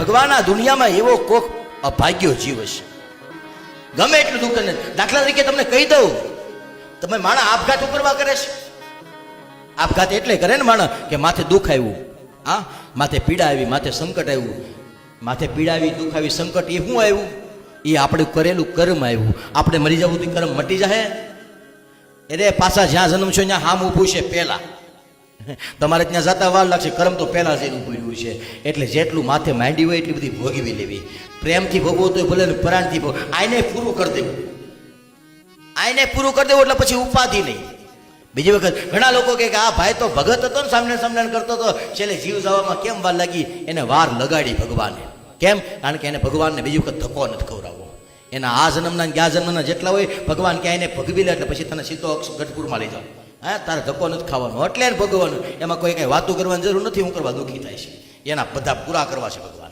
ભગવાન આ દુનિયામાં એવો કોક અભાગ્યો જીવ હશે, ગમે એટલું દુઃખ ને. દાખલા તરીકે તમને કહી દઉં, તમે માણસ આપઘાત કરવા કરે છે. આપઘાત એટલે કરે ને માણસ કે માથે દુઃખ આવ્યું, હા, માથે પીડા આવી, માથે સંકટ આવ્યું. માથે પીડા આવી, દુઃખ આવી, સંકટ એ શું આવ્યું? એ આપણે કરેલું કર્મ આવ્યું. આપણે મરી જવું તો કર્મ મટી જાય. એટલે પાછા જ્યાં જન્મ છો ત્યાં હામ ઊભું છે પહેલા. તમારે ત્યાં જતા વાર લાગશે, કર્મ તો પહેલા જ ઊભું રહ્યું છે. એટલે જેટલું માથે માંડી હોય એટલી બધી ભોગવી લેવી. પ્રેમથી ભોગવો તો ભલે ને પરાણથી ભોગ, આઈને પૂરું કરી દેવું. આઈને પૂરું કરી દેવું એટલે પછી ઉપાધિ નહીં. બીજી વખત ઘણા લોકો કહે કે આ ભાઈ તો ભગત હતો ને, સામને કરતો હતો, છેલ્લે જીવ જવામાં કેમ વાર લાગી? એને વાર લગાડી ભગવાને. કેમ? કારણ કે એને ભગવાનને બીજી વખત ધક્કો નથી ખવડાવવો. એના આ જન્મના ગયા જન્મના જેટલા હોય ભગવાન કે એને ભગવી લે એટલે પછી તને સીધો ગઢપુરમાં લઈ જાઓ. હા, તારે ધક્કો નથી ખાવાનો, એટલે એને ભગવાનું. એમાં કોઈ કઈ વાતું કરવાની જરૂર નથી. હું કરવા દુઃખી થાય છે, એના બધા પૂરા કરવા છે ભગવાન.